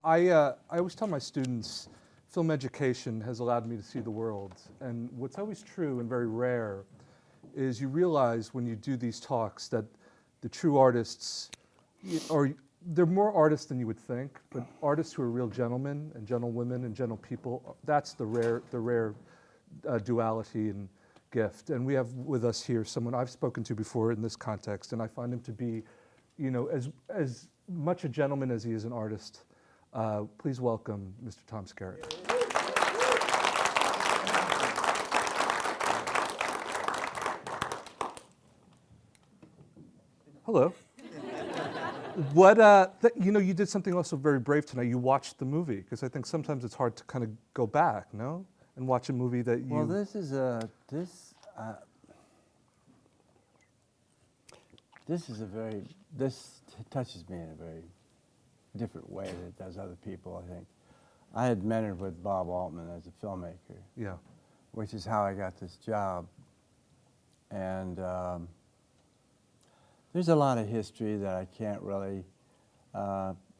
I always tell my students, film education has allowed me to see the world. And what's always true and very rare is you realize when you do these talks that the true artists, or they're more artists than you would think, but artists who are real gentlemen and gentlewomen and gentle people, that's the rare duality and gift. And we have with us here someone I've spoken to before in this context, and I find him to be, as much a gentleman as he is an artist. Please welcome Mr. Tom Skerritt. Hello. What, you did something also very brave tonight. You watched the movie, because I think sometimes it's hard to kind of go back, no? And watch a movie that you... Well, this touches me in a very different way than it does other people, I think. I had mentored with Bob Altman as a filmmaker. Yeah. Which is how I got this job. And there's a lot of history that I can't really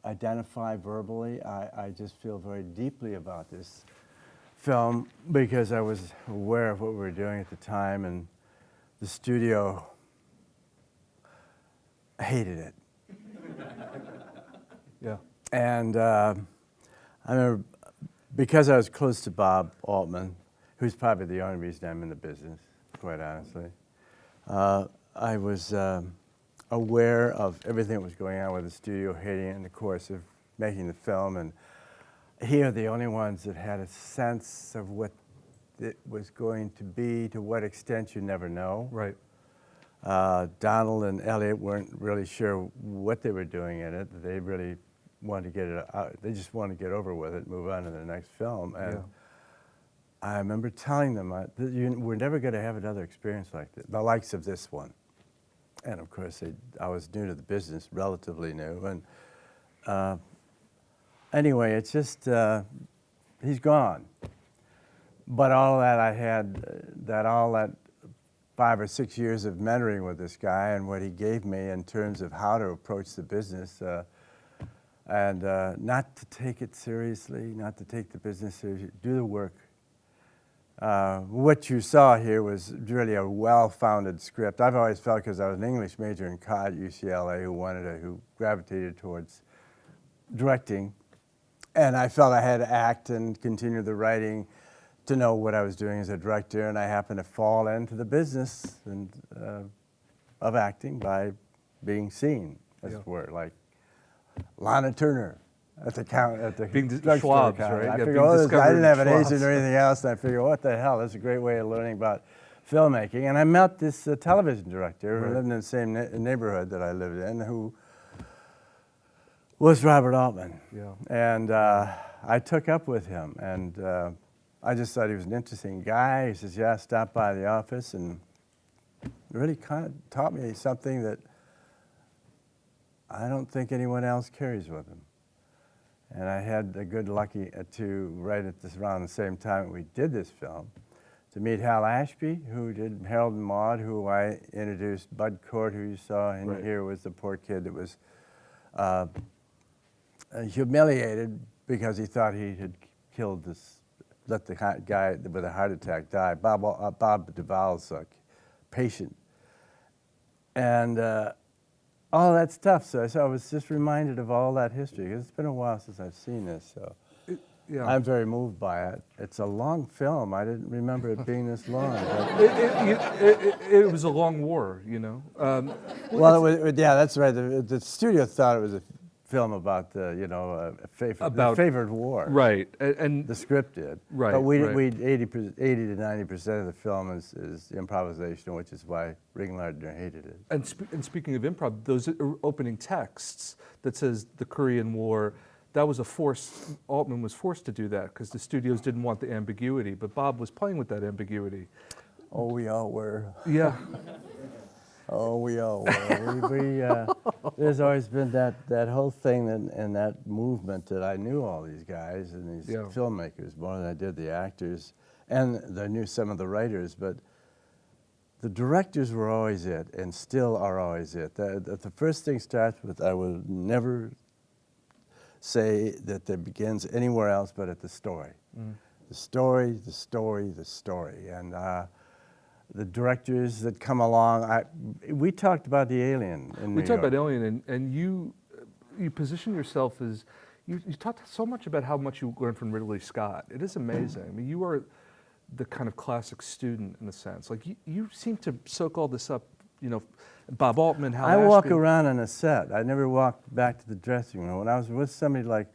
identify verbally. I just feel very deeply about this film because I was aware of what we were doing at the time, and the studio hated it. Yeah. And I remember, because I was close to Bob Altman, who's probably the only reason I'm in the business, quite honestly, I was aware of everything that was going on with the studio hating it in the course of making the film, and here are the only ones that had a sense of what it was going to be. To what extent, you never know. Right. Donald and Elliot weren't really sure what they were doing in it. They really wanted to get it out. They just wanted to get over with it, move on to the next film. And yeah. I remember telling them, we're never going to have another experience like this, the likes of this one. And of course, I was new to the business, relatively new. And anyway, it's just, he's gone. But all that I had, all that 5 or 6 years of mentoring with this guy and what he gave me in terms of how to approach the business, and not to take it seriously, not to take the business seriously, do the work. What you saw here was really a well-founded script. I've always felt, because I was an English major in college at UCLA who gravitated towards directing, and I felt I had to act and continue the writing to know what I was doing as a director, and I happened to fall into the business of acting by being seen, as it were, like Lana Turner at the Schwab's, right? I Yeah, figured, I didn't have an agent or anything else, and I figured, what the hell, that's a great way of learning about filmmaking. And I met this television director who lived in the same neighborhood that I lived in, who was Robert Altman. Yeah. And I took up with him, and I just thought he was an interesting guy. He says, yeah, stop by the office, and really kind of taught me something that I don't think anyone else carries with them. And I had the good lucky to, right at this around the same time we did this film, to meet Hal Ashby, who did Harold and Maude, who I introduced. Bud Cort, who you saw in here, was the poor kid that was humiliated because he thought he had killed this, let the guy with a heart attack die. Bob Duvall's patient. And all that stuff. So I was just reminded of all that history. It's been a while since I've seen this, so I'm very moved by it. It's a long film. I didn't remember it being this long. It was a long war, you know. Yeah, that's right. The studio thought it was a film about the favored war. Right, and the script did. Right, but we 80 to 90% of the film is improvisation, which is why Ringlardner hated it. And speaking of improv, those opening texts that says the Korean War, that was a force. Altman was forced to do that because the studios didn't want the ambiguity, but Bob was playing with that ambiguity. Oh, we all were. Yeah. Oh, we all were. There's always been that whole thing and that movement that I knew all these guys and these filmmakers more than I did the actors, and I knew some of the writers, but the directors were always it, and still are always it. The first thing starts with, I will never say that it begins anywhere else but at the story. The story, the story, the story. And the directors that come along, we talked about the Alien in New We talked York. about Alien, and you position yourself as, you talked so much about how much you learned from Ridley Scott. It is amazing. I mean, you are the kind of classic student in a sense. Like you seem to soak all this up, you know, Bob Altman, Hal I walk Ashby. around on a set. I never walked back to the dressing room. When I was with somebody like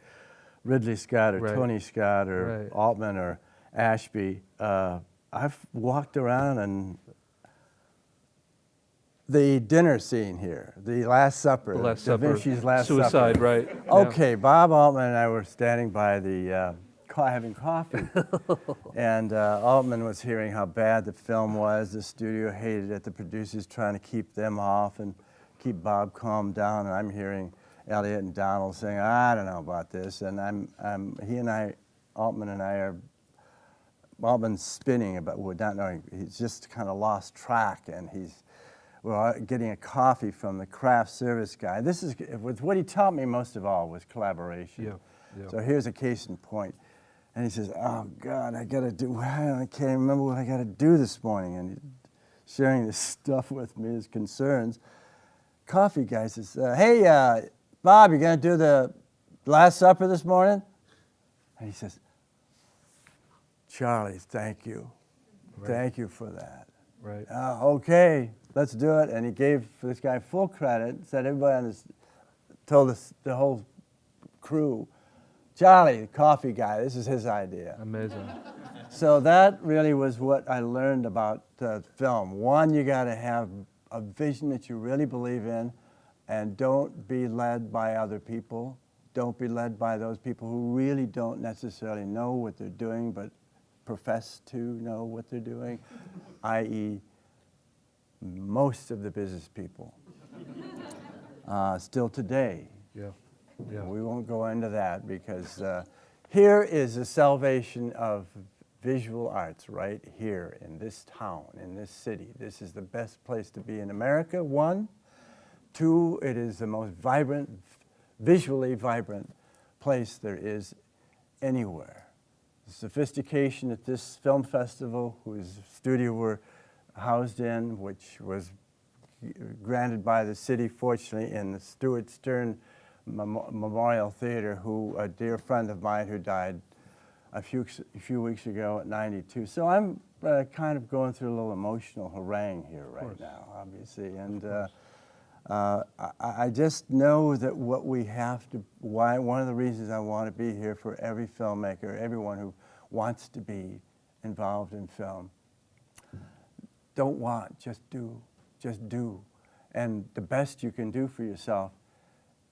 Ridley Scott or Right. Tony Scott or Right. Altman or Ashby, I've walked around and the dinner scene here, the Last Supper, The Last Da Supper, Vinci's Last Suicide, Supper. right? Yeah. Okay, Bob Altman and I were standing by the having coffee, and Altman was hearing how bad the film was. The studio hated it. The producers trying to keep them off and keep Bob calmed down. And I'm hearing Elliot and Donald saying, "I don't know about this," and Altman and I are. Altman's spinning, but we're not knowing. He's just kind of lost track, and we're getting a coffee from the craft service guy. This is what he taught me most of all was collaboration. Yeah, yeah. So here's a case in point. And he says, "Oh God, I can't remember what I got to do this morning." And he's sharing this stuff with me, his concerns. Coffee guy says, "Hey, Bob, you going to do the Last Supper this morning?" And he says, "Charlie, thank you. Right. Thank you for that." Right. Okay, let's do it. And he gave this guy full credit, said everybody told us, the whole crew, "Charlie, the coffee guy, this is his idea." Amazing. So that really was what I learned about film. One, you got to have a vision that you really believe in, and don't be led by other people. Don't be led by those people who really don't necessarily know what they're doing, but profess to know what they're doing, i.e. most of the business people. Still today. Yeah. Yeah. We won't go into that because here is the salvation of visual arts right here in this town, in this city. This is the best place to be in America, one. Two, it is the most vibrant, visually vibrant place there is anywhere. The sophistication at this film festival, whose studio we're housed in, which was granted by the city, fortunately, in the Stuart Stern Memorial Theater, a dear friend of mine who died a few weeks ago at 92. So I'm kind of going through a little emotional harangue here right now, obviously. And I just know that what we have to, one of the reasons I want to be here for every filmmaker, everyone who wants to be involved in film, don't want, just do. Just do. And the best you can do for yourself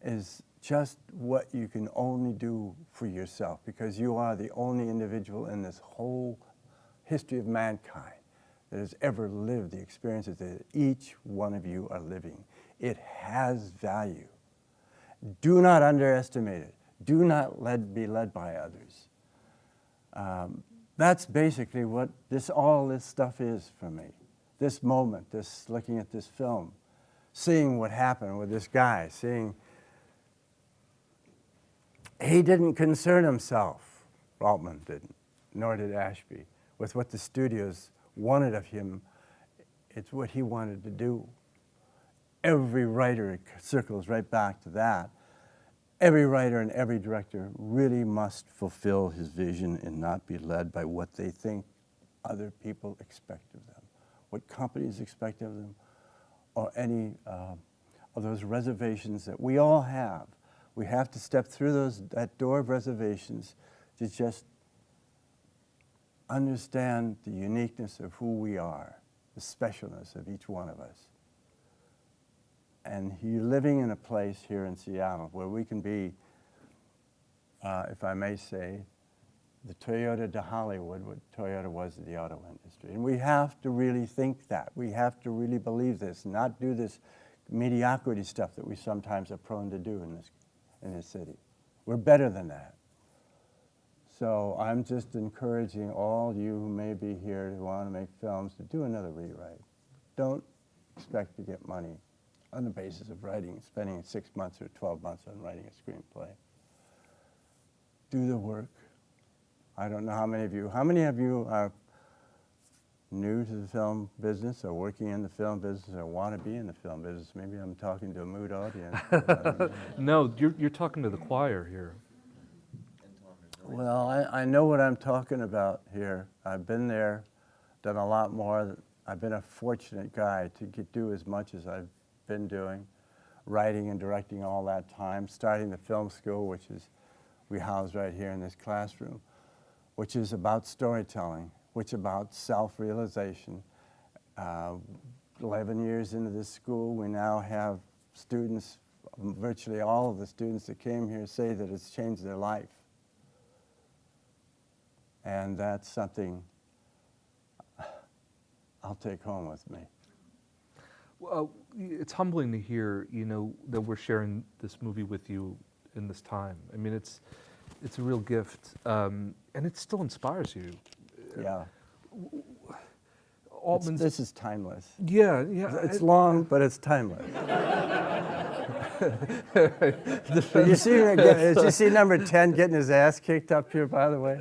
is just what you can only do for yourself, because you are the only individual in this whole history of mankind that has ever lived the experiences that each one of you are living. It has value. Do not underestimate it. Do not be led by others. That's basically what all this stuff is for me. This moment, looking at this film, seeing what happened with this guy, he didn't concern himself, Altman didn't, nor did Ashby, with what the studios wanted of him. It's what he wanted to do. Every writer, it circles right back to that. Every writer and every director really must fulfill his vision and not be led by what they think other people expect of them, what companies expect of them, or any of those reservations that we all have. We have to step through that door of reservations to just understand the uniqueness of who we are, the specialness of each one of us. And you're living in a place here in Seattle where we can be, if I may say, the Toyota to Hollywood, what Toyota was to the auto industry. And we have to really think that. We have to really believe this, not do this mediocrity stuff that we sometimes are prone to do in this city. We're better than that. So I'm just encouraging all you who may be here who want to make films to do another rewrite. Don't expect to get money on the basis of spending 6 months or 12 months on writing a screenplay. do the work. I don't know how many of you are new to the film business or working in the film business or want to be in the film business. Maybe I'm talking to a mood audience. But I don't know. No, you're talking to the choir here. Well, I know what I'm talking about here. I've been there, done a lot more. I've been a fortunate guy to do as much as I've been doing, writing and directing all that time, starting the film school, which is we house right here in this classroom, which is about storytelling, which is about self-realization. 11 years into this school, we now have students, virtually all of the students that came here say that it's changed their life. And that's something I'll take home with me. Well, it's humbling to hear, that we're sharing this movie with you in this time. I mean, it's a real gift, and it still inspires you. Yeah. Altman's. This is timeless. Yeah. It's long, but it's timeless. Did you see number 10 getting his ass kicked up here, by the way?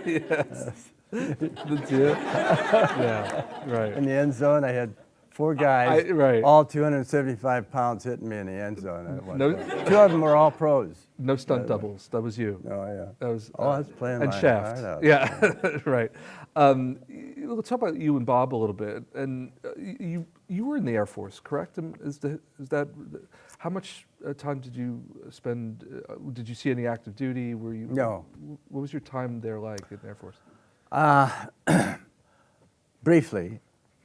Yes. That's it. Yeah, right. In the end zone, I had 4 guys, right. all 275 pounds, hitting me in the end zone. At one No- point. 2 of them were all pros. No stunt doubles. That was you. Oh, yeah. That was. I was playing and my Shaft. heart out. Yeah, right. Let's talk about you and Bob a little bit. And you were in the Air Force, correct? Is that how much time did you spend? Did you see any active duty? Were you? No. What was your time there like in the Air Force? Briefly,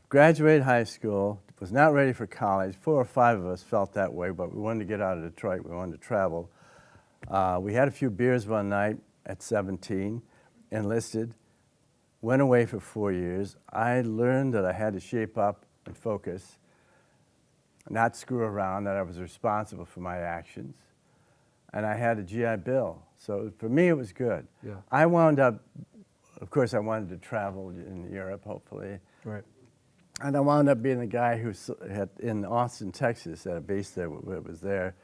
graduated high school, was not ready for college. 4 or 5 of us felt that way, but we wanted to get out of Detroit. We wanted to travel. We had a few beers one night at 17, enlisted, went away for 4 years. I learned that I had to shape up and focus, not screw around, that I was responsible for my actions. And I had a GI Bill. So for me, it was good. Yeah. I wound up, of course, I wanted to travel in Europe, hopefully. Right. And I wound up being the guy who had, in Austin, Texas, at a base there, where it was there,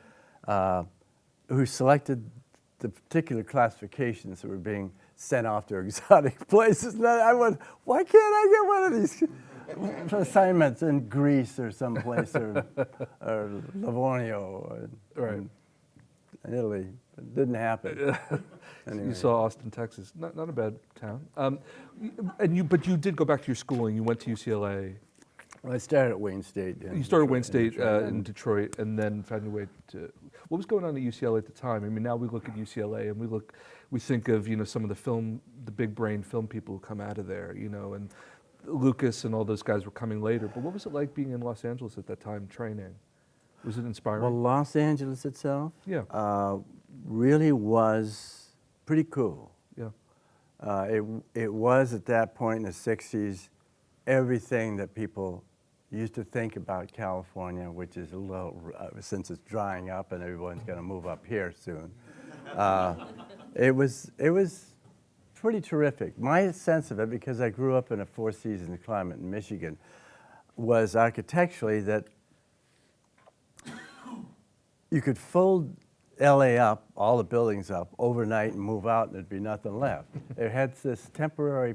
who selected the particular classifications that were being sent off to exotic places. And I went, why can't I get one of these assignments in Greece or someplace, or Livorno, or Right. in Italy? It didn't happen. Anyway. You saw Austin, Texas. Not a bad town. But you did go back to your schooling. You went to UCLA. Well, I started at Wayne State. You started at Wayne State Detroit, in Detroit, and then found your way to. What was going on at UCLA at the time? I mean, now we look at UCLA and we think of some of the big brain film people who come out of there, and Lucas and all those guys were coming later. But what was it like being in Los Angeles at that time, training? Was it inspiring? Well, Los Angeles itself, Yeah. really was pretty cool. Yeah. It was at that point in the 60s, everything that people used to think about California, which is a little, since it's drying up and everyone's going to move up here soon. It was pretty terrific. My sense of it, because I grew up in a 4-season climate in Michigan, was architecturally that you could fold LA up, all the buildings up, overnight and move out and there'd be nothing left. It had this temporary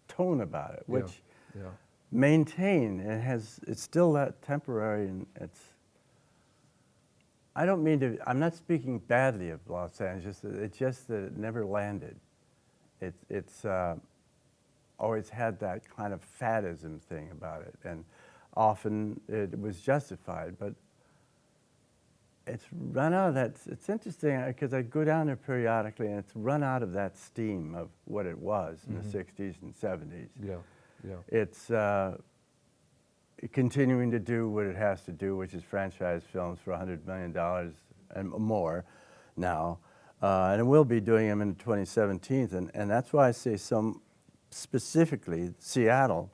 tone about it, which Yeah. maintained, and it's still that temporary, and I don't mean to, I'm not speaking badly of Los Angeles, it's just that it never landed. It's always had that kind of faddism thing about it, and often it was justified, but it's run out of that. It's interesting because I go down there periodically, and it's run out of that steam of what it was in the 60s and 70s. Yeah. Yeah. It's continuing to do what it has to do, which is franchise films for $100 million and more now. And it will be doing them in 2017. And that's why I say specifically Seattle,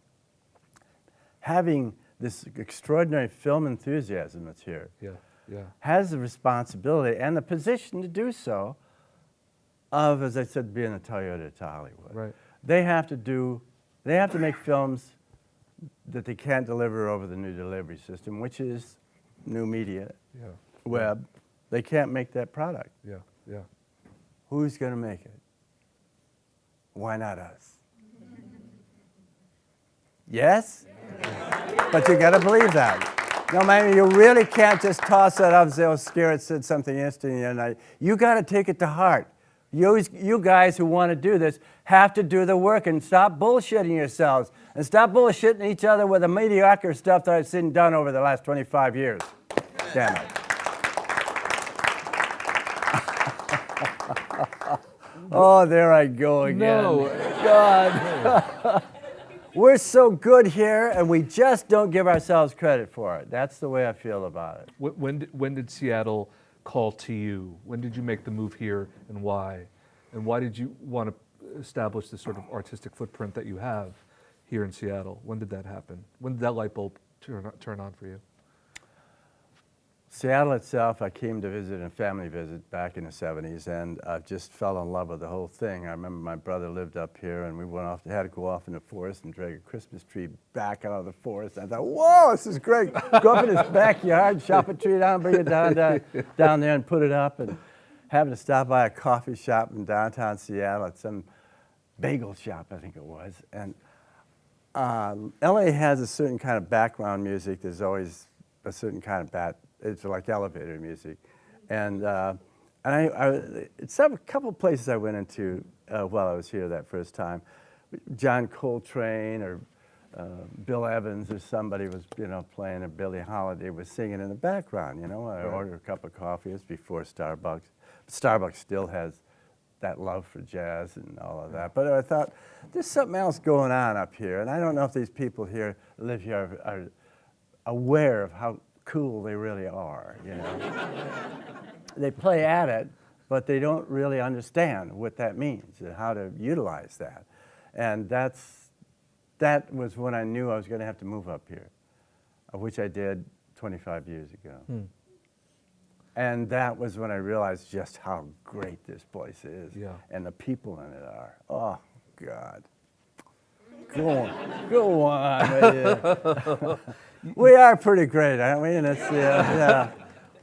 having this extraordinary film enthusiasm that's here, Yeah. Yeah. has the responsibility and the position to do so of, as I said, being a Toyota to Hollywood. Right. They have to make films that they can't deliver over the new delivery system, which is new media, Yeah. web. They can't make that product. Yeah. Yeah. who's going to make it? Why not us? Yes? But you got to believe that. No, man, you really can't just toss that up and say, oh, Skerritt said something interesting. And you got to take it to heart. You guys who want to do this have to do the work and stop bullshitting yourselves and stop bullshitting each other with the mediocre stuff that I've seen done over the last 25 years. Damn it. Oh, there I go again. No. God. We're so good here, and we just don't give ourselves credit for it. That's the way I feel about it. When did Seattle call to you? When did you make the move here, and why? And why did you want to establish this sort of artistic footprint that you have here in Seattle? When did that happen? When did that light bulb turn on for you? Seattle itself, I came to visit a family visit back in the 70s, and I just fell in love with the whole thing. I remember my brother lived up here, and we had to go off in the forest and drag a Christmas tree back out of the forest. I thought, whoa, this is great. Go up in his backyard, chop a tree down, bring it down there and put it up, and having to stop by a coffee shop in downtown Seattle at some bagel shop, I think it was. And LA has a certain kind of background music. There's always a certain kind of it's like elevator music. And it's a couple places I went into while I was here that first time. John Coltrane or Bill Evans or somebody was, playing, or Billie Holiday was singing in the background, I ordered a cup of coffee. It's before Starbucks. Starbucks still has that love for jazz and all of that. But I thought, there's something else going on up here. And I don't know if these people here live here are aware of how cool they really are, They play at it, but they don't really understand what that means and how to utilize that. And that was when I knew I was going to have to move up here, which I did 25 years ago. And that was when I realized just how great this place is. Yeah. And the people in it are. Oh, God. Go on. Right. We are pretty great, aren't we? And it's, yeah.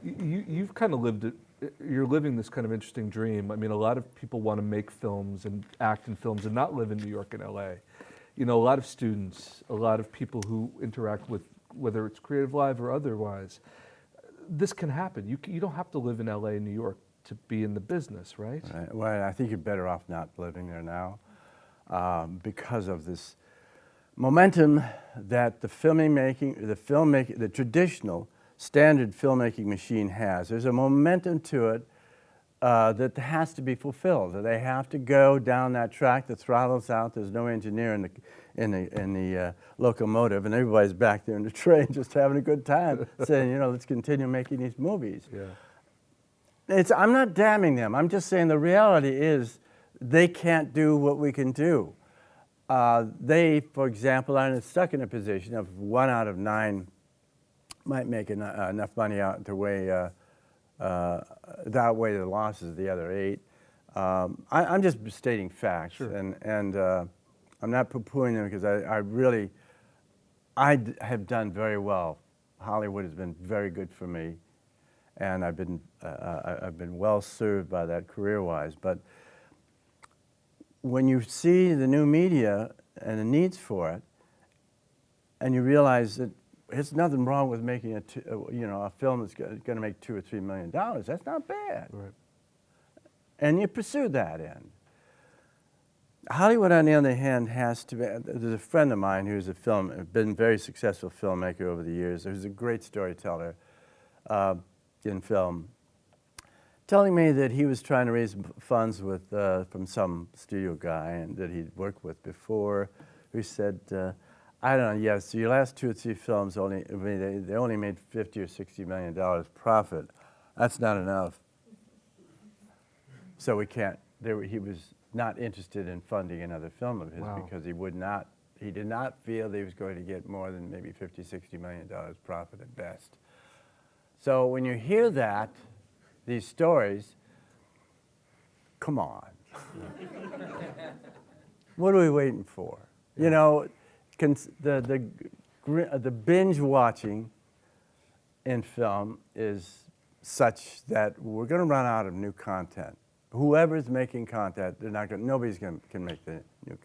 You've kind of you're living this kind of interesting dream. I mean, a lot of people want to make films and act in films and not live in New York and LA. A lot of students, a lot of people who interact with, whether it's CreativeLive or otherwise, this can happen. You don't have to live in LA and New York to be in the business, right? Right. Well, I think you're better off not living there now because of this momentum that the traditional standard filmmaking machine has. There's a momentum to it that has to be fulfilled. They have to go down that track. The throttle's out. There's no engineer in the locomotive, and everybody's back there in the train just having a good time, saying, let's continue making these movies. Yeah. I'm not damning them. I'm just saying the reality is they can't do what we can do. They, for example, are stuck in a position of 1 out of 9 might make enough money out to outweigh the losses of the other 8. I'm just stating facts, Sure. and I'm not poo-pooing them because I have done very well. Hollywood has been very good for me, and I've been well served by that career-wise. But when you see the new media and the needs for it, and you realize that there's nothing wrong with making a film that's going to make $2 or $3 million, that's not bad. Right. And you pursue that end. Hollywood, on the other hand, has to be. There's a friend of mine who's been a very successful filmmaker over the years. Who's a great storyteller in film, telling me that he was trying to raise funds from some studio guy and that he'd worked with before, who said, I don't know, yes, your last 2 or 3 films they only made $50 or $60 million profit. That's not enough. So we can't. He was not interested in funding another film of his. Wow. Because he did not feel that he was going to get more than maybe $50, $60 million profit at best. So when you hear these stories, come on. What are we waiting for? The binge watching in film is such that we're going to run out of new content. Whoever's making content, they're not going. Nobody's can make the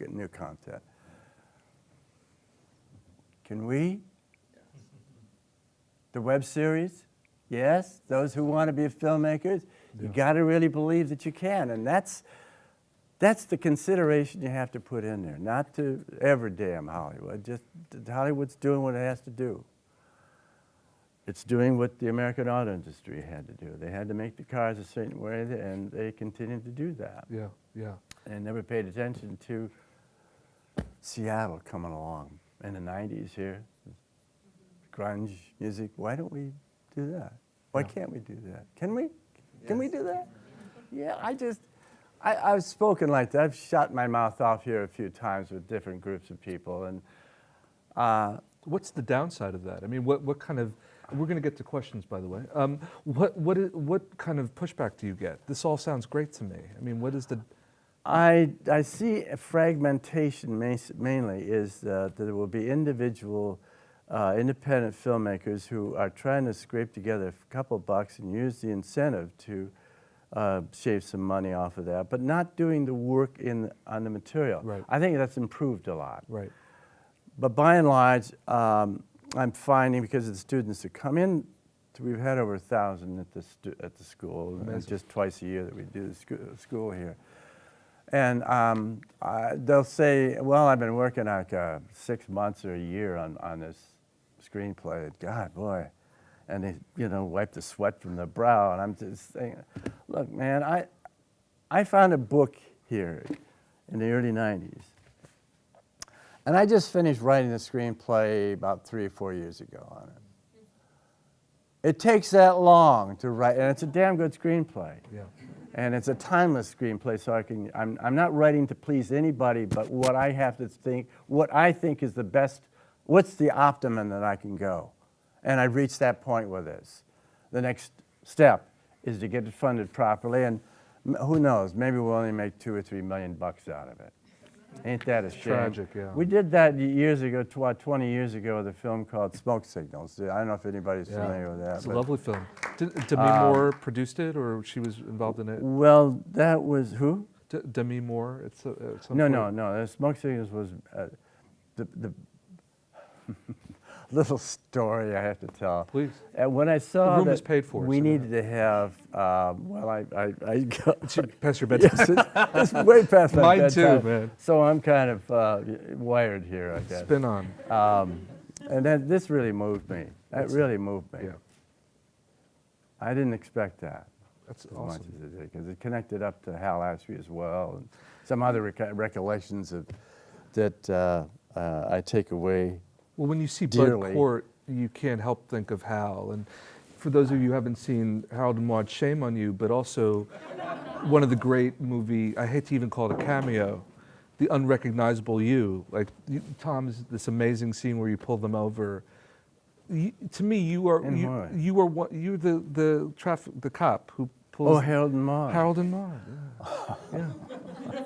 new content. Can we? The web series? Yes. Those who want to be filmmakers, you got to really believe that you can, and that's the consideration you have to put in there. Not to ever damn Hollywood. Just Hollywood's doing what it has to do. It's doing what the American auto industry had to do. They had to make the cars a certain way, and they continued to do that. Yeah, yeah. And never paid attention to Seattle coming along in the 90s here. Grunge music. Why don't we do that? Why can't we do that? Can we? Can we do that? Yeah, I've spoken like that. I've shut my mouth off here a few times with different groups of people. And what's the downside of that? I mean, what kind of, we're going to get to questions, by the way. What kind of pushback do you get? This all sounds great to me. I mean, what is the... I see a fragmentation mainly is that there will be individual independent filmmakers who are trying to scrape together a couple bucks and use the incentive to shave some money off of that, but not doing the work on the material. Right. I think that's improved a lot. Right. But by and large, I'm finding, because of the students that come in, we've had over 1,000 at the school, and just twice a year that we do the school here. And they'll say, well, I've been working like 6 months or a year on this screenplay. God, boy. And they, wipe the sweat from their brow. And I'm just saying, look, man, I found a book here in the early 90s. And I just finished writing the screenplay about 3 or 4 years ago on it. It takes that long to write, and it's a damn good screenplay. Yeah. And it's a timeless screenplay, so I'm not writing to please anybody, but what I have to think, what I think is the best, what's the optimum that I can go? And I've reached that point with this. The next step is to get it funded properly, and who knows, maybe we'll only make $2 or $3 million out of it. Ain't that a shame? Tragic, yeah. We did that years ago, 20 years ago, with a film called Smoke Signals. I don't know if anybody's familiar with that. It's a lovely film. Demi Moore produced it, or she was involved in it? Well, that was who? Demi Moore. No. The Smoke Signals was the little story I have to tell. Please. When I saw the room that is paid for, we so needed to have, It's past your bedtime. Yes, it's way past my Mine bedtime. too, man. So I'm kind of wired here, I guess. Spin on. And then this really moved me. That really moved me. Yeah. I didn't expect that. That's as awesome. much as it did, because it connected up to Hal Ashby as well, and some other recollections that I take away. Well, when you see dearly. Bud Cort, you can't help think of Hal. And for those of you who haven't seen Harold and Maude, shame on you, but also one of the great movie, I hate to even call it a cameo, The Unrecognizable You. Like, Tom, is this amazing scene where you pull them over. To me, you're the cop who pulls. Oh, Harold and Maude. Harold and Maude. Yeah. Yeah.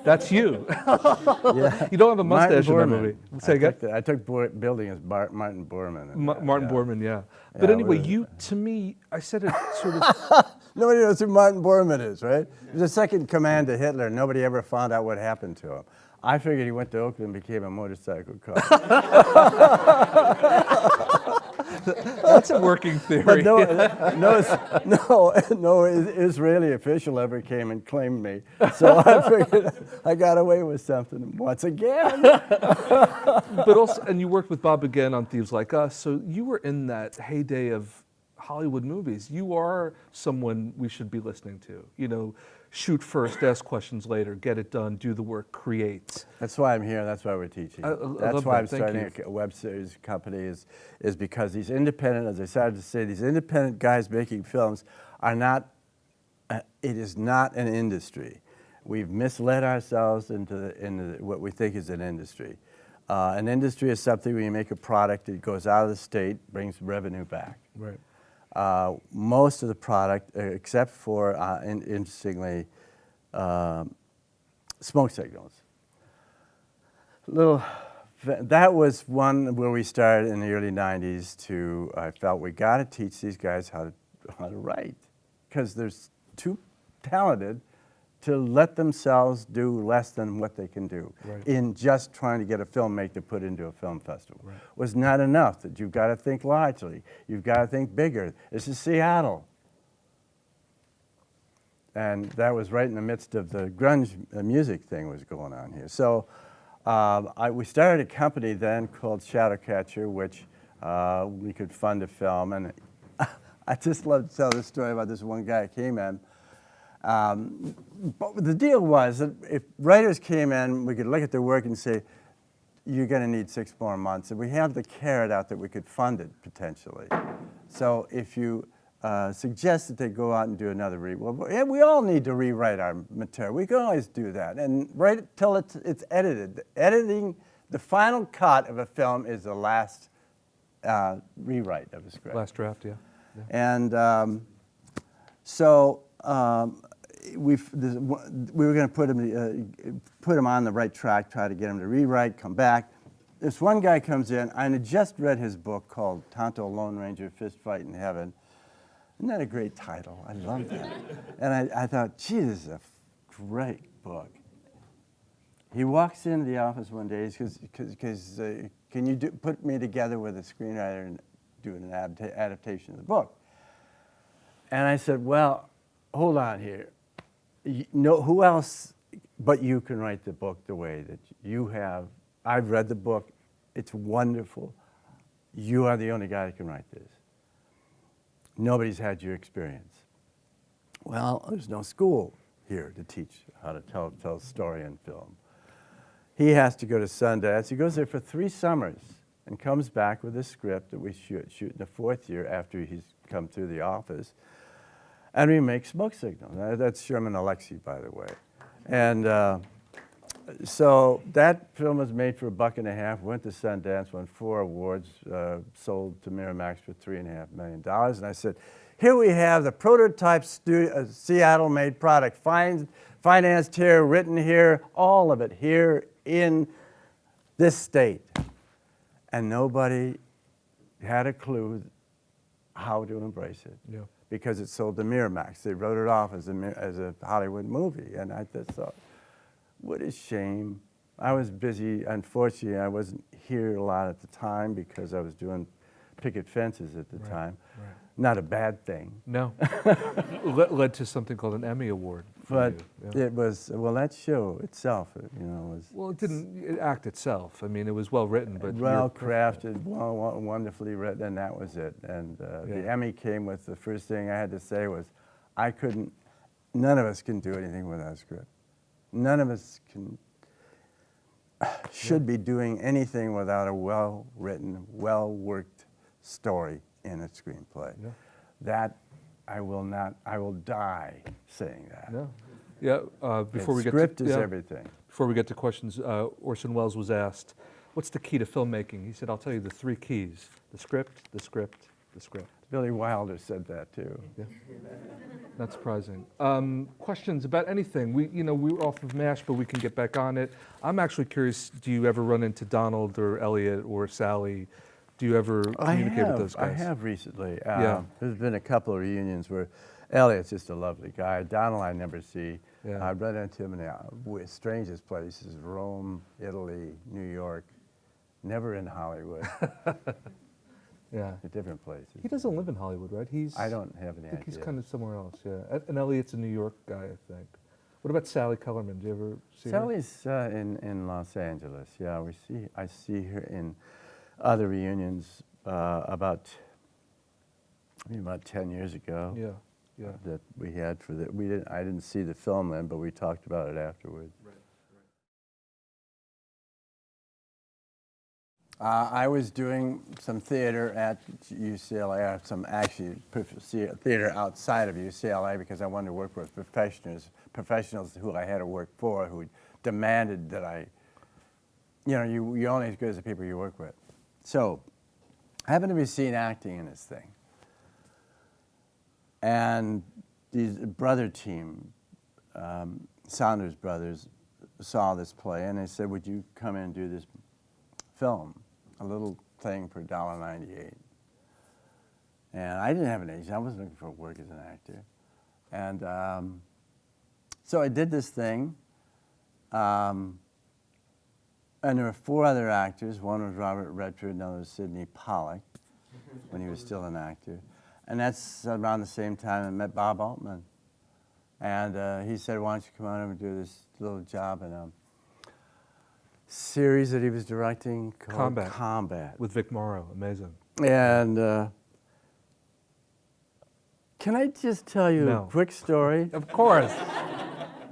That's you. Yeah. You don't have a mustache in that Borman. movie. Say again. I took building as Martin Borman. Martin Borman, yeah. But anyway, to me, I said it sort of. Nobody knows who Martin Borman is, right? He was the second command to Hitler. Nobody ever found out what happened to him. I figured he went to Oakland and became a motorcycle cop. That's a working theory. But no Israeli official ever came and claimed me. So I figured I got away with something once again. But also, and you worked with Bob again on Thieves Like Us, so you were in that heyday of Hollywood movies. You are someone we should be listening to. Shoot first, ask questions later, get it done, do the work, create. That's why I'm here. That's why we're teaching. That's why I'm starting a web series company is because these independent, as I started to say, these independent guys making films are not, it is not an industry. We've misled ourselves into what we think is an industry. An industry is something where you make a product, it goes out of the state, brings revenue back. Right. Most of the product, except for, interestingly, Smoke Signals. That was one where we started in the early 90s I felt we got to teach these guys how to write, because they're too talented to let themselves do less than what they can do Right. in just trying to get a film made to put into a film festival. Right. Was not enough. That you've got to think largely. You've got to think bigger. This is Seattle. And that was right in the midst of the grunge music thing was going on here. So we started a company then called Shadowcatcher, which we could fund a film. And I just love to tell this story about this one guy who came in. But the deal was that if writers came in, we could look at their work and say, you're going to need 6 more months. And we have the carrot out that we could fund it potentially. So if you suggest that they go out and do another well, yeah, we all need to rewrite our material. We can always do that. And write it till it's edited. Editing, the final cut of a film is the last rewrite of a script. Last draft, yeah. And so we were going to put him on the right track, try to get him to rewrite, come back. This one guy comes in. I had just read his book called Tonto Lone Ranger, Fist Fight in Heaven. Isn't that a great title? I love that. And I thought, gee, this is a great book. He walks into the office one day because can you put me together with a screenwriter and do an adaptation of the book? And I said, well, hold on here. Who else but you can write the book the way that you have? I've read the book. It's wonderful. You are the only guy that can write this. Nobody's had your experience. Well, there's no school here to teach how to tell a story in film. He has to go to Sundance. He goes there for 3 summers and comes back with a script that we shoot in the 4th year after he's come through the office. And we make Smoke Signal. That's Sherman Alexie, by the way. And so that film was made for $1.50, went to Sundance, won 4 awards, sold to Miramax for $3.5 million. And I said, here we have the prototype Seattle-made product, financed here, written here, all of it here in this state. And nobody had a clue how to embrace it. Yeah. Because it sold to Miramax. They wrote it off as a Hollywood movie. And I just thought, what a shame. I was busy. Unfortunately, I wasn't here a lot at the time because I was doing picket fences at the time. Right. Not a bad thing. No. Led to something called an Emmy Award. But it was, well, that show itself, was... Well, it didn't act itself. I mean, it was well written, but... Well crafted, wonderfully written, and that was it. And the Emmy came with the first thing I had to say was, none of us can do anything without a script. None of us should be doing anything without a well-written, well-worked story in a screenplay. Yeah. That I will die saying that. Yeah. Before we get script is everything. Before we get to questions, Orson Welles was asked, what's the key to filmmaking? He said, I'll tell you the 3 keys: the script, the script, the script. Billy Wilder said that too. Yeah. Not surprising. Questions about anything? We were off of MASH, but we can get back on it. I'm actually curious, do you ever run into Donald or Elliot or Sally? Do you ever communicate with those guys? I have recently. There's been a couple of reunions where Elliot's just a lovely guy. Donald I never see. Yeah. I run into him in the strangest places: Rome, Italy, New York. Never in Hollywood. Yeah, at different places. He doesn't live in Hollywood, right? I don't have any idea. He's kind of somewhere else. Yeah, and Elliot's a New York guy, I think. What about Sally Kellerman? Do you ever see her? Sally's in Los Angeles. Yeah, I see her in other reunions about 10 years ago. Yeah. That we had for the I didn't see the film then, but we talked about it afterwards. Right. I was doing some theater at UCLA, theater outside of UCLA because I wanted to work with professionals who I had to work for, who demanded that you're only as good as the people you work with. So, I happened to be seen acting in this thing. And these brother team, Saunders brothers, saw this play and they said, would you come in and do this film? A little thing for $1.98. And I didn't have an agent. I wasn't looking for work as an actor. And So I did this thing, and there were 4 other actors. One was Robert Redford, another was Sidney Pollack, when he was still an actor. And that's around the same time I met Bob Altman. And he said, why don't you come on over and do this little job in a series that he was directing called Combat. With Vic Morrow, amazing. And can I just tell you a quick story? Of course.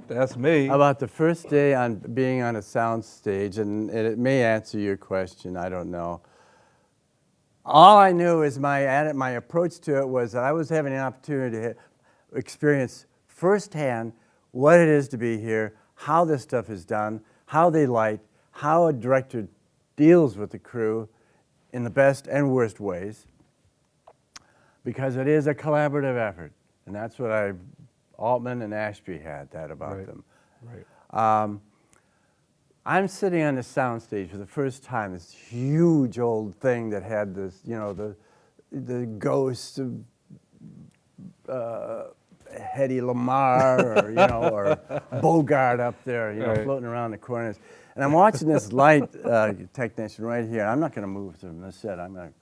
That's me. About the first day on being on a sound stage, and it may answer your question, I don't know. All I knew is my approach to it was that I was having an opportunity to experience firsthand what it is to be here, how this stuff is done, how they light, how a director deals with the crew in the best and worst ways, because it is a collaborative effort, and that's what Altman and Ashby had that about them. Right. I'm sitting on the soundstage for the first time, this huge old thing that had this, you know, the ghosts of Hedy Lamarr or, you know, or Bogart up there, you know, floating around the corners. And I'm watching this light technician right here. I'm not going to move from this set. I'm going to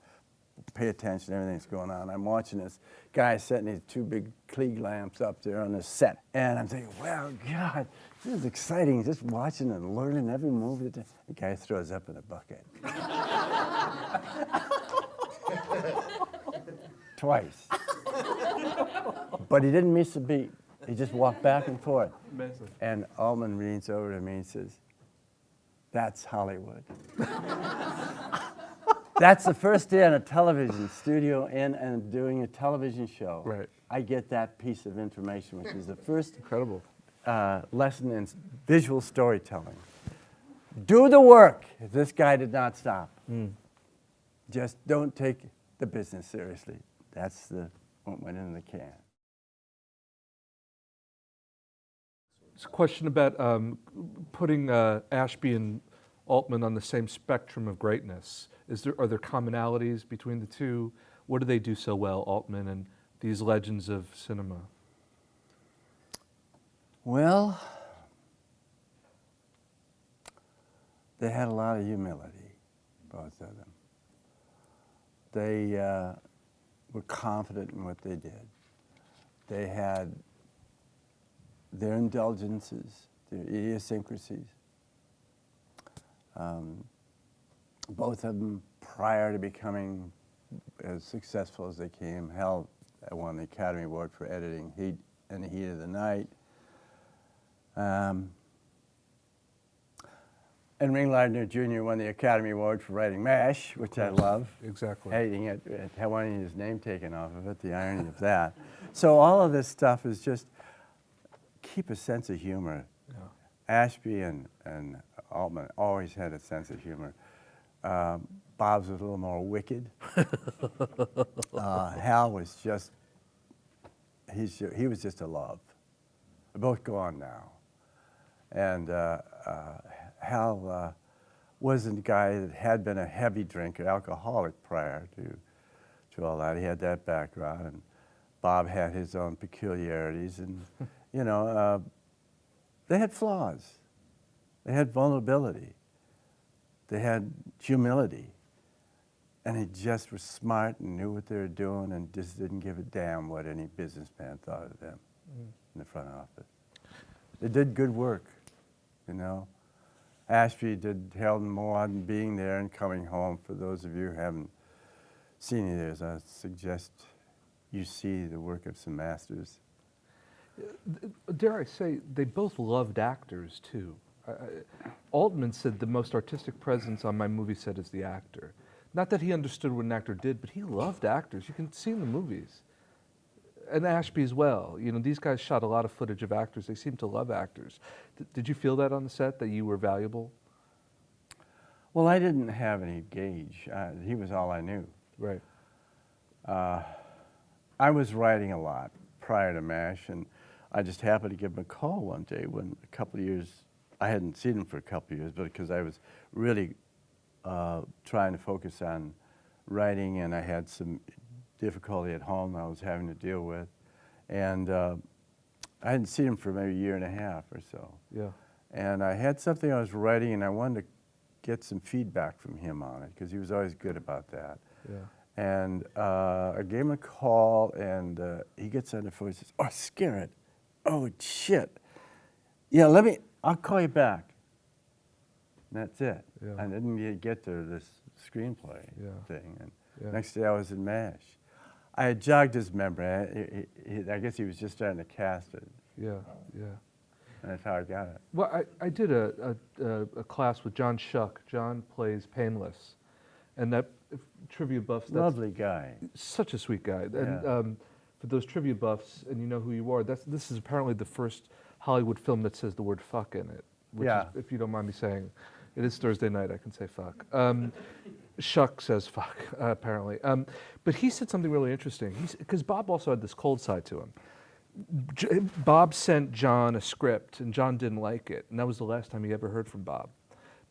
pay attention to everything that's going on. I'm watching this guy setting these 2 big Klieg lamps up there on this set. And I'm thinking, well, God, this is exciting, just watching and learning every move. The guy throws up in a bucket. Twice. But he didn't miss a beat. He just walked back and forth. Amazing. And Altman leans over to me and says, that's Hollywood. That's the first day on a television studio and doing a television show. Right. I get that piece of information, which is the first Incredible. lesson in visual storytelling. Do the work. This guy did not stop. Just don't take the business seriously. That's what went in the can. It's a question about putting Ashby and Altman on the same spectrum of greatness. Are there commonalities between the two? What do they do so well, Altman and these legends of cinema? Well, they had a lot of humility, both of them. They were confident in what they did. They had their indulgences, their idiosyncrasies. Both of them, prior to becoming as successful as they came, won the Academy Award for editing Heat and the Heat of the Night. And Ring Lardner Jr. won the Academy Award for writing MASH, which I love. Exactly. Hating it, wanting his name taken off of it, the irony of that. So all of this stuff is just keep a sense of humor. Yeah. Ashby and Altman always had a sense of humor. Bob's was a little more wicked. Hal was just, he was just a love. They're both gone now. And Hal wasn't a guy that had been a heavy drinker, alcoholic prior to all that. He had that background, and Bob had his own peculiarities, and you know, they had flaws. They had vulnerability. They had humility. And they just were smart and knew what they were doing and just didn't give a damn what any businessman thought of them in the front office. They did good work, you know. Ashby did Harold and Maude and Being There and Coming Home. For those of you who haven't seen any of those, I suggest you see the work of some masters. Dare I say, they both loved actors, too. Altman said the most artistic presence on my movie set is the actor. Not that he understood what an actor did, but he loved actors. You can see in the movies. And Ashby as well. You know, these guys shot a lot of footage of actors. They seem to love actors. Did you feel that on the set, that you were valuable? Well, I didn't have any gauge. He was all I knew. Right. I was writing a lot prior to MASH, and I just happened to give him a call one day when a couple of years, I hadn't seen him for a couple of years, but because I was really trying to focus on writing, and I had some difficulty at home I was having to deal with. And I hadn't seen him for maybe a year and a half or so. Yeah. And I had something I was writing, and I wanted to get some feedback from him on it, because he was always good about that. Yeah. And I gave him a call, and he gets on the phone and says, "Oh, Skerritt, oh, shit. Yeah, I'll call you back." And that's it. Yeah. I didn't get to this screenplay thing. And Yeah. next day I was in MASH. I had jogged his memory. I guess he was just starting to cast it. Yeah. Yeah. And that's how I got it. Well, I did a class with John Shuck. John plays Painless, and that trivia buffs. That's Lovely guy. such a sweet guy. Yeah. And for those trivia buffs, and you know who you are, this is apparently the first Hollywood film that says the word "fuck" in it. Which Yeah. is, if you don't mind me saying, it is Thursday night. I can say "fuck." Shuck says "fuck" apparently, but he said something really interesting. Because Bob also had this cold side to him. Bob sent John a script, and John didn't like it, and that was the last time he ever heard from Bob.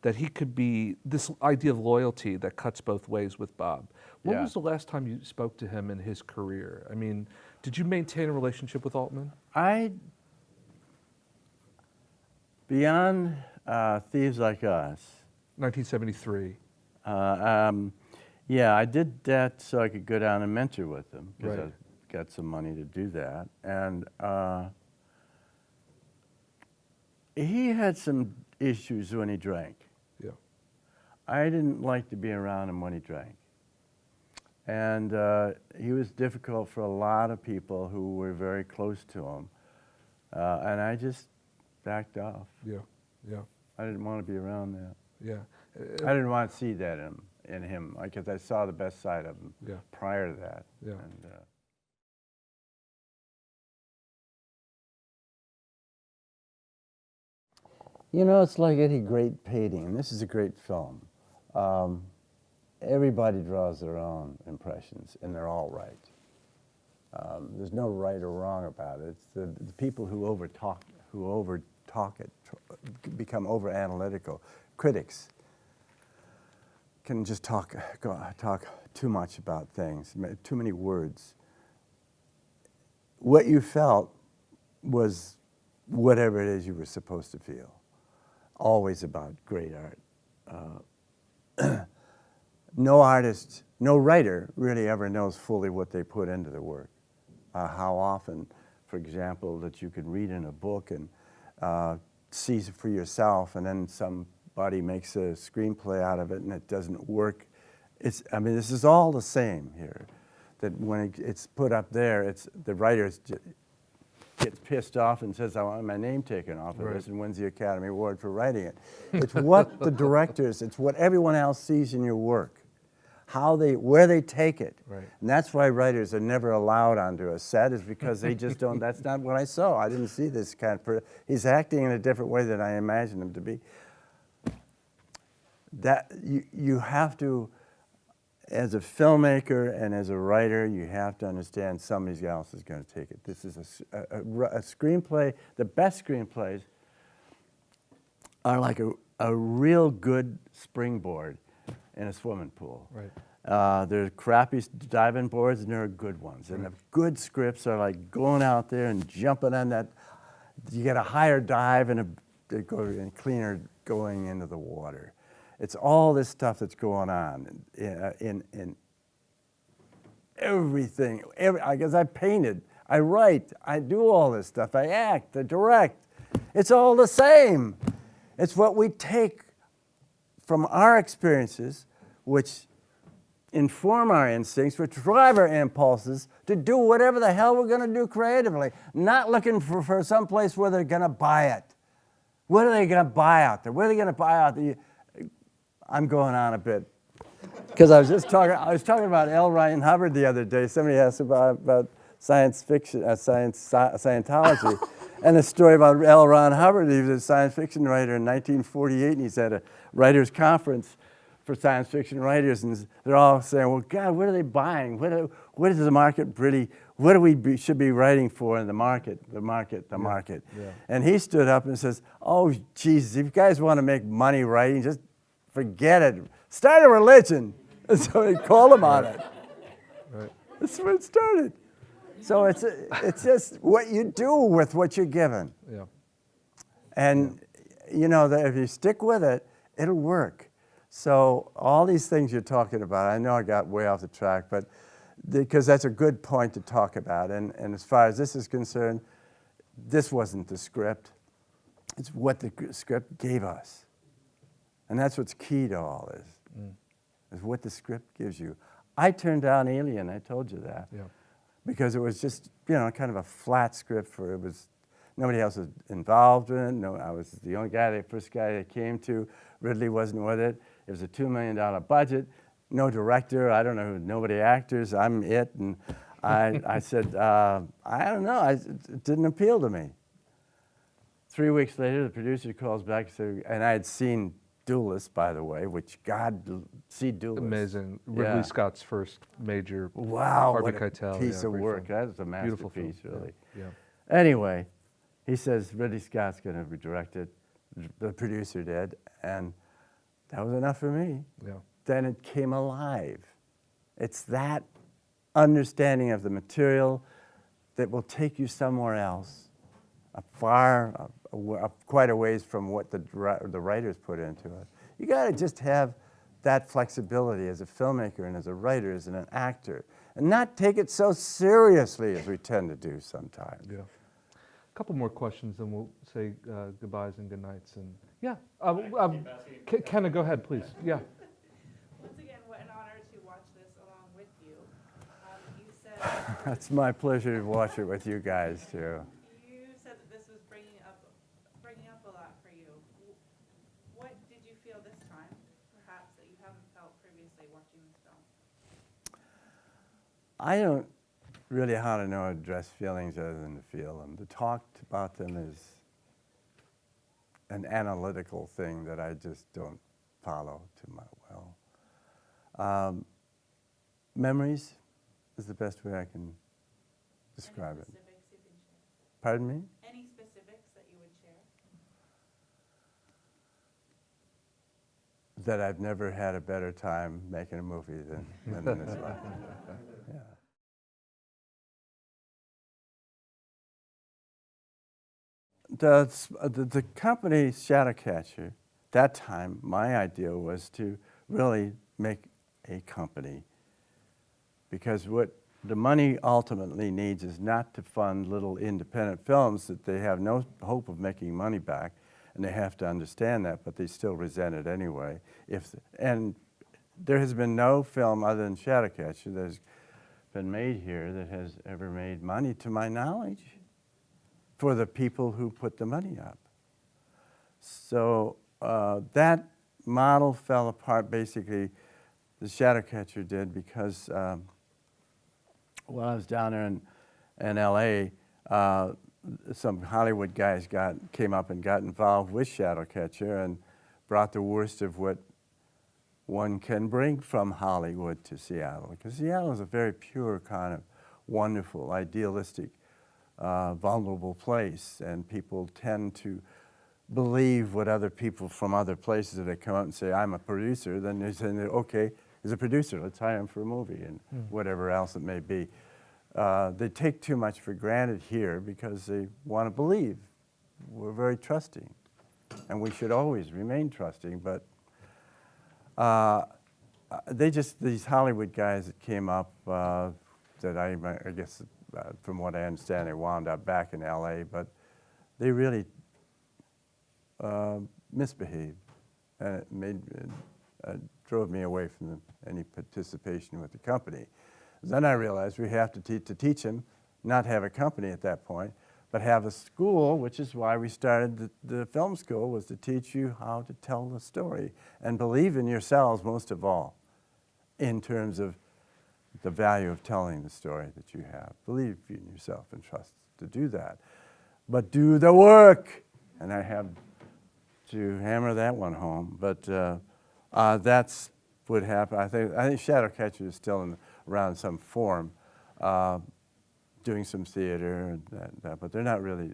That he could be, this idea of loyalty that cuts both ways with Bob. When Yeah. was the last time you spoke to him in his career? I mean, did you maintain a relationship with Altman? Beyond Thieves Like Us, 1973. yeah, I did that so I could go down and mentor with him, because Right. I got some money to do that. And he had some issues when he drank. Yeah. I didn't like to be around him when he drank. And he was difficult for a lot of people who were very close to him. And I just backed off. Yeah. Yeah. I didn't want to be around that. Yeah. I didn't want to see that in him, because I saw the best side of him Yeah. prior to that. Yeah. And, you know, it's like any great painting, and this is a great film. Everybody draws their own impressions, and they're all right. There's no right or wrong about it. It's the people who overtalk it, become over-analytical. Critics can just talk too much about things, too many words. What you felt was whatever it is you were supposed to feel. Always about great art. No artist, no writer really ever knows fully what they put into the work. How often, for example, that you could read in a book and see it for yourself, and then somebody makes a screenplay out of it and it doesn't work. I mean, this is all the same here. That when it's put up there, the writer gets pissed off and says, "I want my name taken off of this," and wins the Academy Award for writing it. It's what the directors, it's what everyone else sees in your work, where they take it. Right. And that's why writers are never allowed onto a set, is because they just don't, that's not what I saw. I didn't see this kind of person. He's acting in a different way than I imagined him to be. That you have to, as a filmmaker and as a writer, you have to understand somebody else is going to take it. This is a screenplay. The best screenplays are like a real good springboard in a swimming pool. Right. There are crappy diving boards, and there are good ones. And the good scripts are like going out there and jumping on that. You get a higher dive and a cleaner going into the water. It's all this stuff that's going on in everything. Because I painted, I write, I do all this stuff. I act, I direct. It's all the same. It's what we take from our experiences, which inform our instincts, which drive our impulses to do whatever the hell we're going to do creatively, not looking for some place where they're going to buy it. What are they going to buy out there? What are they going to buy out there? I'm going on a bit, because I was talking about L. Ryan Hubbard the other day. Somebody asked about science fiction, Scientology, and a story about L. Ron Hubbard. He was a science fiction writer in 1948, and he's at a writers' conference for science fiction writers, and they're all saying, "Well, God, what are they buying? What is the market really? What do we should be writing for in the market? The market." Yeah. And he stood up and says, "Oh, Jesus, if you guys want to make money writing, just forget it. Start a religion." And so they called him on it. Right. That's where it started. So it's just what you do with what you're given. Yeah. And you know that if you stick with it, it'll work. So all these things you're talking about, I know I got way off the track, but because that's a good point to talk about. And as far as this is concerned, this wasn't the script. It's what the script gave us. And that's what's key to all this, is what the script gives you. I turned down Alien, I told you that. Yeah. Because it was just, you know, kind of a flat script for it was, nobody else was involved in it. No, I was the only guy, the first guy they came to. Ridley wasn't with it. It was a $2 million budget, no director, I don't know, nobody actors, I'm it. And I said, I don't know, it didn't appeal to me. 3 weeks later, the producer calls back and said, and I had seen Duelist, by the way, which see Duelist. Amazing. Ridley Scott's first major. Wow, Harvey what a Keitel, piece of great work. film. That was a Beautiful masterpiece, film. really. Yeah. Anyway, he says Ridley Scott's going to be directed. The producer did, and that was enough for me. Yeah. Then it came alive. It's that understanding of the material that will take you somewhere else, quite a ways from what the writers put into it. You got to just have that flexibility as a filmmaker and as a writer and an actor, and not take it so seriously as we tend to do sometimes. Yeah. A couple more questions, and we'll say goodbyes and goodnights. And yeah, Kenna, go ahead, please. Yeah. Once again, what an honor to watch this along with you. You said It's my pleasure to watch it with you guys too. you said that this was bringing up a lot for you. What did you feel this time, perhaps, that you haven't felt previously watching this film? I don't really how to know address feelings other than to feel them. To talk about them is an analytical thing that I just don't follow too well. Memories is the best way I can describe it. Any specifics you can share? Pardon me? Any specifics that you would share? That I've never had a better time making a movie than in this life. Yeah. The company Shadowcatcher, that time, my idea was to really make a company, because what the money ultimately needs is not to fund little independent films that they have no hope of making money back, and they have to understand that, but they still resent it anyway. And there has been no film other than Shadowcatcher that has been made here that has ever made money, to my knowledge, for the people who put the money up. So that model fell apart, basically, the Shadowcatcher did, because while I was down there in LA, some Hollywood guys came up and got involved with Shadowcatcher and brought the worst of what one can bring from Hollywood to Seattle. Because Seattle is a very pure, kind of wonderful, idealistic, vulnerable place, and people tend to believe what other people from other places, if they come out and say, I'm a producer, then they say, okay, he's a producer, let's hire him for a movie, and whatever else it may be. They take too much for granted here because they want to believe. We're very trusting, and we should always remain trusting, but these Hollywood guys that came up, that I guess, from what I understand, they wound up back in LA, but they really misbehaved, and it drove me away from any participation with the company. Then I realized we have to teach them, not have a company at that point, but have a school, which is why we started the film school, was to teach you how to tell the story and believe in yourselves most of all, in terms of the value of telling the story that you have. Believe in yourself and trust to do that. But do the work! And I have to hammer that one home. But that's what happened. I think Shadowcatcher is still around some form, doing some theater, and that, but they're not really,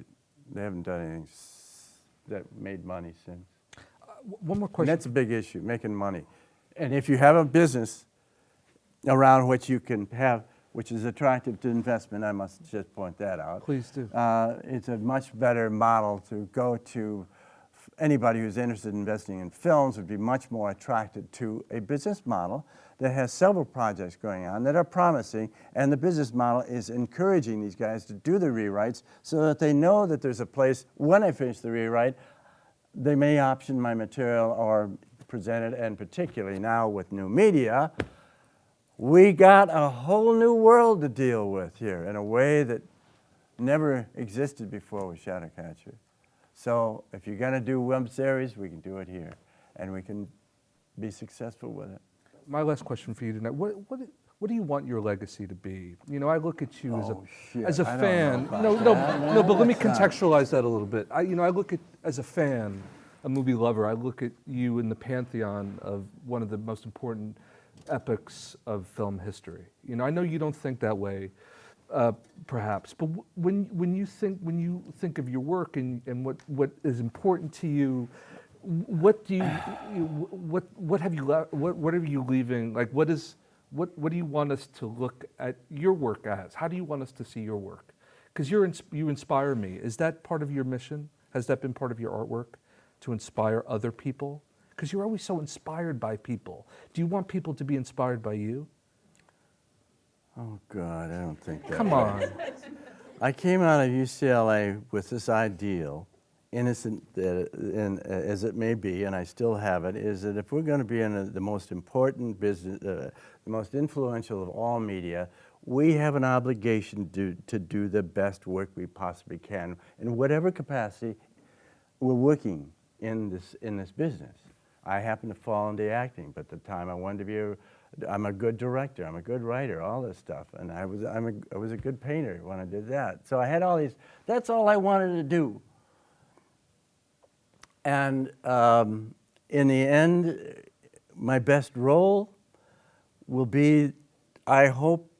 they haven't done anything that made money since. One more question. And that's a big issue, making money. And if you have a business around which you can have which is attractive to investment. I must just point that out. Please do. It's a much better model to go to. Anybody who's interested in investing in films would be much more attracted to a business model that has several projects going on that are promising, and the business model is encouraging these guys to do the rewrites so that they know that there's a place when I finish the rewrite, they may option my material or present it, and particularly now with new media, we got a whole new world to deal with here in a way that never existed before with Shadowcatcher. So if you're going to do web series, we can do it here, and we can be successful with it. My last question for you tonight, what do you want your legacy to be? You know, I look at you as a fan. No, but let me contextualize that a little bit. I look at, as a fan, a movie lover, I look at you in the pantheon of one of the most important epics of film history. You know, I know you don't think that way, perhaps, but when you think of your work and what is important to you, what do you what are you leaving? Like, what do you want us to look at your work as? How do you want us to see your work? Because you inspire me. Is that part of your mission? Has that been part of your artwork, to inspire other people? Because you're always so inspired by people. Do you want people to be inspired by you? Oh, God, I don't think that. Come on. I came out of UCLA with this ideal, innocent as it may be, and I still have it, is that if we're going to be in the most important business, the most influential of all media, we have an obligation to do the best work we possibly can in whatever capacity we're working in this business. I happen to fall into acting, but at the time I wanted to be I'm a good director, I'm a good writer, all this stuff, and I was a good painter when I did that. So I had all these. That's all I wanted to do. And in the end, my best role will be, I hope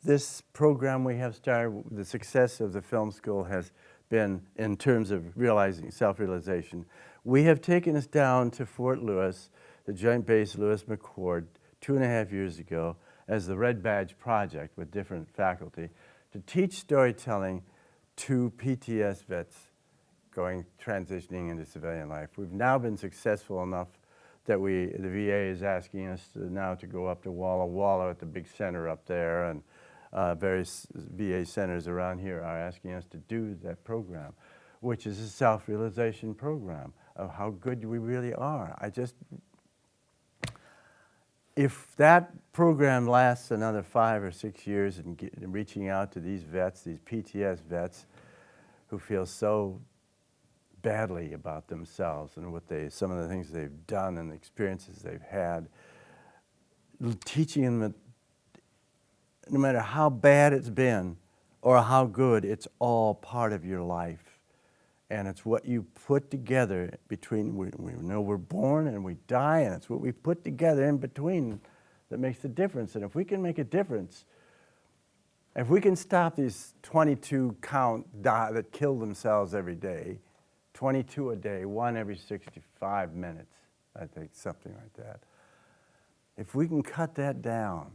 this program we have started, the success of the film school has been in terms of realizing self-realization. We have taken us down to Fort Lewis, the Joint Base Lewis-McChord, 2.5 years ago, as the Red Badge Project with different faculty, to teach storytelling to PTS vets transitioning into civilian life. We've now been successful enough that the VA is asking us now to go up to Walla Walla at the big center up there, and various VA centers around here are asking us to do that program, which is a self-realization program of how good we really are. If that program lasts another 5 or 6 years and reaching out to these vets, these PTS vets, who feel so badly about themselves and some of the things they've done and the experiences they've had, teaching them that no matter how bad it's been or how good, it's all part of your life. And it's what you put together between, we know we're born and we die, and it's what we put together in between that makes the difference. And if we can make a difference, if we can stop these 22 that kill themselves every day, 22 a day, 1 every 65 minutes, I think, something like that. If we can cut that down,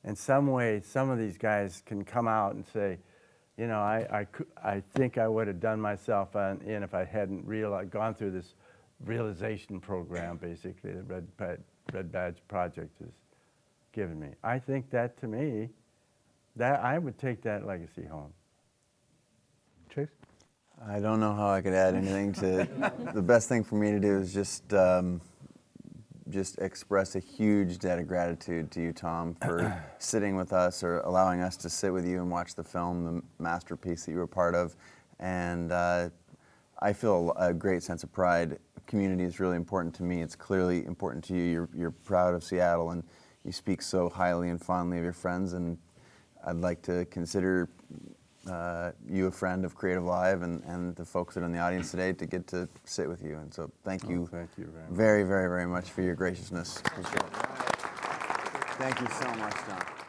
in some way, some of these guys can come out and say, you know, I think I would have done myself in if I hadn't gone through this realization program, basically, the Red Badge Project has given me. I think that, to me, that I would take that legacy home. Chase? I don't know how I could add anything to the best thing for me to do is just express a huge debt of gratitude to you, Tom, for sitting with us or allowing us to sit with you and watch the film, the masterpiece that you were part of. And I feel a great sense of pride. Community is really important to me. It's clearly important to you. You're proud of Seattle, and you speak so highly and fondly of your friends. And I'd like to consider you a friend of CreativeLive and the folks that are in the audience today to get to sit with you. And so thank you, very, very, very much for your graciousness. Appreciate it. Thank you so much, Tom.